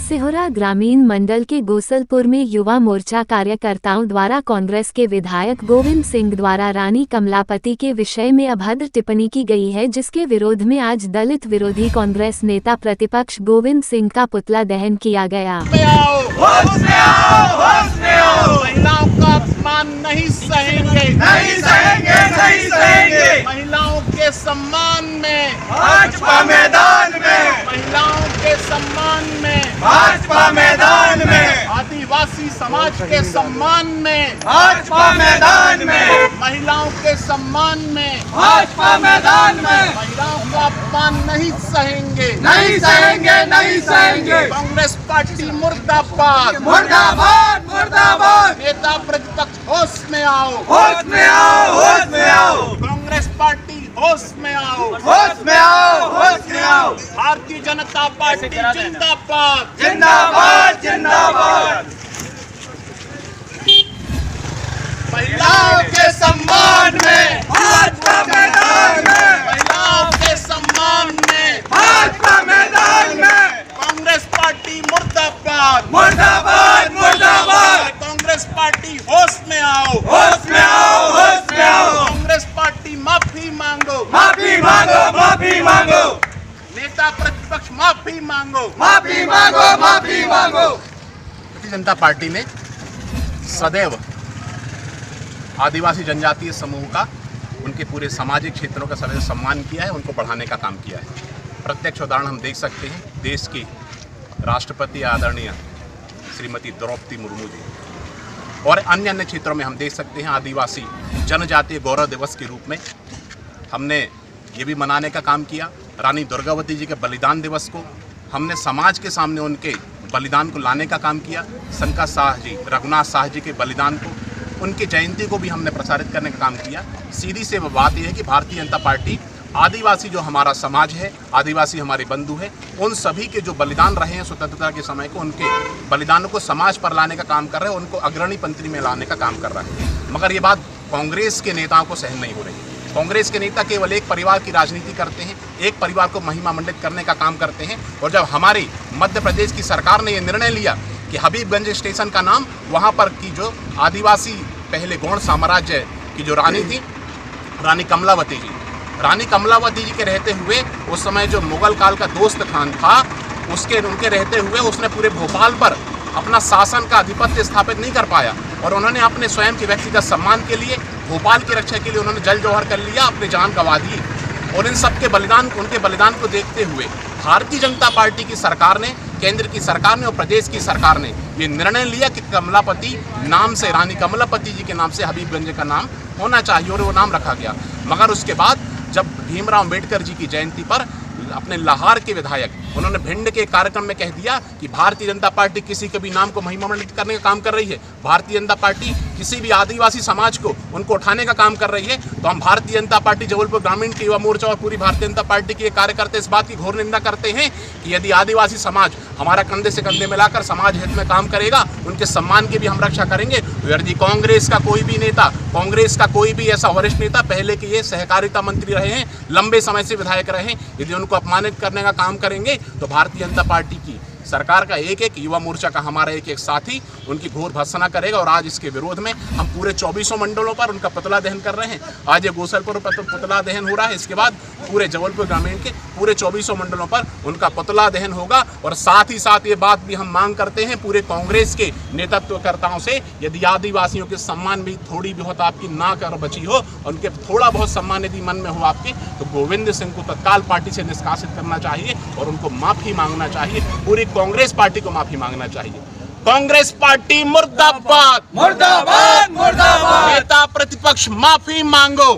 सिहोरा ग्रामीण मंडल के गोसलपुर में युवा मोर्चा कार्यकर्ताओं द्वारा कांग्रेस के विधायक गोविंद सिंह द्वारा रानी कमलापति के विषय में अभद्र टिप्पणी की गई है, जिसके विरोध में आज दलित विरोधी कांग्रेस नेता प्रतिपक्ष गोविंद सिंह का पुतला दहन किया गया। महिलाओं का अपमान नहीं सहेंगे, नहीं सहेंगे, नहीं सहेंगे। महिलाओं के सम्मान में भाजपा मैदान में, महिलाओं के सम्मान में, भाजपा मैदान में, आदिवासी समाज के सम्मान में, भाजपा मैदान में, महिलाओं के सम्मान में, भाजपा मैदान में। महिलाओं का अपमान नहीं सहेंगे, नहीं सहेंगे, नहीं सहेंगे। कांग्रेस पार्टी मुर्दाबाद, मुर्दाबाद, मुर्दाबाद। नेता प्रतिपक्ष होश में आओ, होश में आओ, होश में आओ। कांग्रेस पार्टी होश में आओ, होश में आओ, होश में आओ। भारतीय जनता पार्टी जिंदाबाद, जिंदाबाद, जिंदाबाद। महिलाओं के सम्मान में, भाजपा मैदान में, महिलाओं के सम्मान में, भाजपा मैदान में। कांग्रेस पार्टी मुर्दाबाद, मुर्दाबाद, मुर्दाबाद। कांग्रेस पार्टी होश में आओ, होश में आओ, होश में आओ। कांग्रेस पार्टी माफी मांगो, माफी मांगो, माफी मांगो। नेता प्रतिपक्ष माफी मांगो, माफी मांगो, माफी मांगो। भारतीय जनता पार्टी ने सदैव आदिवासी जनजातीय समूह का, उनके पूरे सामाजिक क्षेत्रों का सदैव सम्मान किया है, उनको बढ़ाने का काम किया है। प्रत्यक्ष उदाहरण हम देख सकते हैं, देश की राष्ट्रपति आदरणीय श्रीमती द्रौपदी मुर्मू जी, और अन्य अन्य क्षेत्रों में हम देख सकते हैं आदिवासी जनजातीय गौरव दिवस के रूप में हमने ये भी मनाने का काम किया। रानी दुर्गावती जी के बलिदान दिवस को हमने समाज के सामने उनके बलिदान को लाने का काम किया। शंकर शाह जी, रघुनाथ शाह जी के बलिदान को, उनकी जयंती को भी हमने प्रसारित करने का काम किया। सीधी से बात यह है कि भारतीय जनता पार्टी आदिवासी जो हमारा समाज है, आदिवासी हमारे बंधु हैं, उन सभी के जो बलिदान रहे हैं स्वतंत्रता के समय को, उनके बलिदानों को समाज पर लाने का काम कर रहे हैं, उनको अग्रणी पंक्ति में लाने का काम कर रहा है। मगर ये बात कांग्रेस के नेताओं को सहन नहीं हो रही है। कांग्रेस के नेता केवल एक परिवार की राजनीति करते हैं, एक परिवार को महिमा मंडित करने का काम करते हैं। और जब हमारी मध्य प्रदेश की सरकार ने यह निर्णय लिया कि हबीबगंज स्टेशन का नाम वहाँ पर की जो आदिवासी पहले गौड़ साम्राज्य की जो रानी थी, रानी कमलावती जी, रानी कमलावती जी के रहते हुए उस समय जो मुगल काल का दोस्त खान था, उनके रहते हुए उसने पूरे भोपाल पर अपना शासन का आधिपत्य स्थापित नहीं कर पाया, और उन्होंने अपने स्वयं के व्यक्तिगत सम्मान के लिए, भोपाल की रक्षा के लिए उन्होंने जल जौहर कर लिया, अपनी जान गंवा दी। और इन सब के बलिदान, उनके बलिदान को देखते हुए भारतीय जनता पार्टी की सरकार ने, केंद्र की सरकार ने और प्रदेश की सरकार ने ये निर्णय लिया कि कमलापति नाम से, रानी कमलापति जी के नाम से हबीबगंज का नाम होना चाहिए, और वो नाम रखा गया। मगर उसके बाद जब भीमराव अम्बेडकर जी की जयंती पर अपने लाहौर के विधायक, उन्होंने भिंड के कार्यक्रम में कह दिया कि भारतीय जनता पार्टी किसी के भी नाम को महिमामंडित करने का काम कर रही है, भारतीय जनता पार्टी किसी भी आदिवासी समाज को, उनको उठाने का काम कर रही है। तो हम भारतीय जनता पार्टी जबलपुर ग्रामीण के युवा मोर्चा और पूरी भारतीय जनता पार्टी के कार्यकर्ता इस बात की घोर निंदा करते हैं कि यदि आदिवासी समाज हमारा कंधे से कंधे मिलाकर समाज हित में काम करेगा, उनके सम्मान की भी हम रक्षा करेंगे। तो यदि कांग्रेस का कोई भी नेता, कांग्रेस का कोई भी ऐसा वरिष्ठ नेता, पहले के ये सहकारिता मंत्री रहे हैं, लंबे समय से विधायक रहे हैं, यदि उनको अपमानित करने का काम करेंगे तो भारतीय जनता पार्टी की सरकार का एक एक, युवा मोर्चा का हमारा एक एक साथी उनकी घोर भर्त्सना करेगा। और आज इसके विरोध में हम पूरे 24 मंडलों पर उनका पुतला दहन कर रहे हैं। आज ये गोसलपुर पर पुतला दहन हो रहा है, इसके बाद पूरे जबलपुर ग्रामीण के पूरे 24 मंडलों पर उनका पुतला दहन होगा। और साथ ही साथ ये बात भी हम मांग करते हैं पूरे कांग्रेस के नेतृत्वकर्ताओं से, यदि आदिवासियों के सम्मान भी थोड़ी बहुत आपकी ना कर बची हो, उनके थोड़ा बहुत सम्मान यदि मन में हो आपके, तो गोविंद सिंह को तत्काल पार्टी से निष्कासित करना चाहिए और उनको माफी मांगना चाहिए। पूरी कांग्रेस पार्टी को माफी मांगना चाहिए। कांग्रेस पार्टी मुर्दाबाद, मुर्दाबाद, मुर्दाबाद। नेता प्रतिपक्ष माफी मांगो।